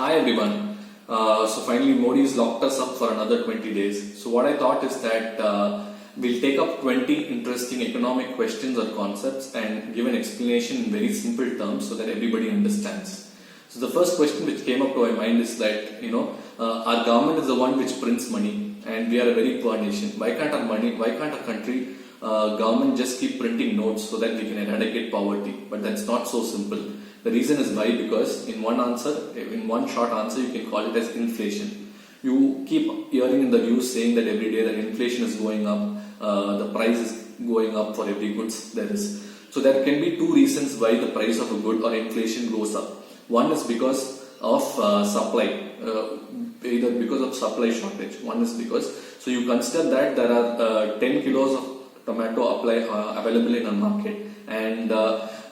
Hi everyone. So finally Modi has locked us up for another 20 days. So what I thought is that we'll take up 20 interesting economic questions or concepts and give an explanation in very simple terms so that everybody understands. So the first question which came up to my mind is that, our government is the one which prints money and we are a very poor nation. Why can't a country government just keep printing notes so that we can eradicate poverty? But that's not so simple. The reason is why, because in one short answer, you can call it as inflation. You keep hearing in the news saying that every day that inflation is going up, the price is going up for every goods there is. So there can be two reasons why the price of a good or inflation goes up. One is because of supply, either because of supply shortage. One is because, so you consider that there are 10 kilos of tomato available in a market, and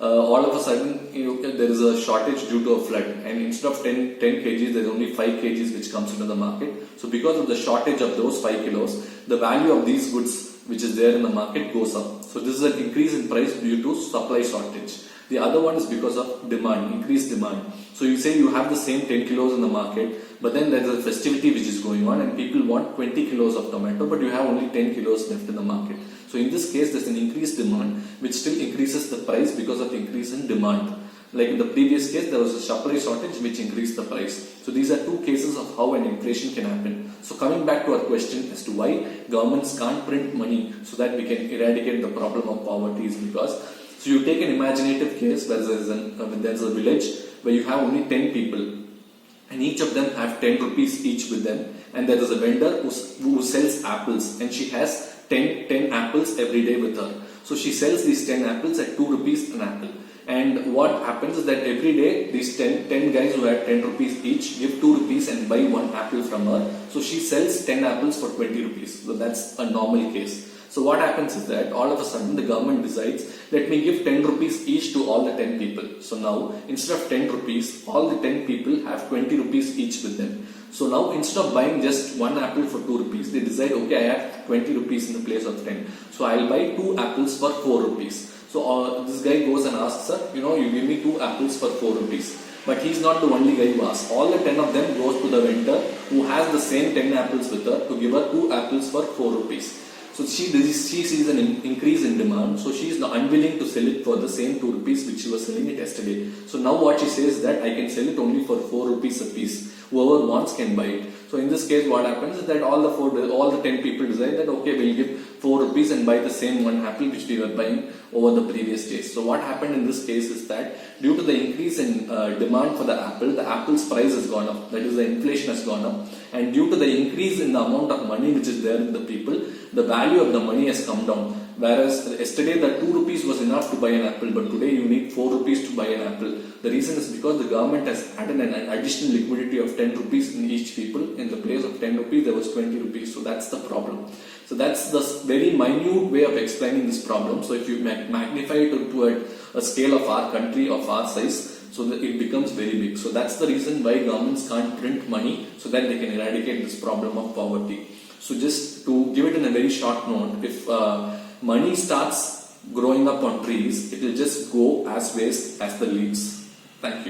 all of a sudden there is a shortage due to a flood, and instead of 10 kgs there is only 5 kgs which comes into the market. So because of the shortage of those 5 kilos, the value of these goods which is there in the market goes up. So this is an increase in price due to supply shortage. The other one is because of demand, increased demand. So you say you have the same 10 kilos in the market, but then there is a festivity which is going on and people want 20 kilos of tomato, but you have only 10 kilos left in the market. So in this case, there's an increased demand which still increases the price because of increase in demand. Like in the previous case, there was a supply shortage which increased the price. So these are two cases of how an inflation can happen. So coming back to our question as to why governments can't print money so that we can eradicate the problem of poverty is because, so you take an imaginative case where there's a village where you have only 10 people and each of them have 10 rupees each with them, and there is a vendor who sells apples and she has 10 apples every day with her. So she sells these 10 apples at 2 rupees an apple. And what happens is that every day these 10 guys who have 10 rupees each give 2 rupees and buy one apple from her. So she sells 10 apples for 20 rupees. So that's a normal case. So what happens is that all of a sudden the government decides, let me give 10 rupees each to all the 10 people. So now instead of 10 rupees, all the 10 people have 20 rupees each with them. So now instead of buying just one apple for 2 rupees, they decide, okay, I have 20 rupees in the place of 10. So I'll buy 2 apples for 4 rupees. So this guy goes and asks her, you give me 2 apples for 4 rupees. But he's not the only guy who asks. All the 10 of them goes to the vendor who has the same 10 apples with her to give her 2 apples for 4 rupees. So she sees an increase in demand, so she is unwilling to sell it for the same 2 rupees which she was selling it yesterday. So now what she says is that I can sell it only for 4 rupees a piece. Whoever wants can buy it. So in this case what happens is that all the 10 people decide that okay, we'll give 4 rupees and buy the same one apple which we were buying over the previous days. So what happened in this case is that due to the increase in demand for the apple's price has gone up. That is, the inflation has gone up, and due to the increase in the amount of money which is there in the people, the value of the money has come down. Whereas yesterday the 2 rupees was enough to buy an apple, but today you need 4 rupees to buy an apple. The reason is because the government has added an additional liquidity of 10 rupees in each people. In the place of 10 rupees there was 20 rupees. So that's the problem. So that's the very minute way of explaining this problem. So if you magnify it to a scale of our country, of our size, so that it becomes very big. So that's the reason why governments can't print money so that they can eradicate this problem of poverty. So just to give it in a very short note, if money starts growing up on trees, it will just go as waste as the leaves. Thank you.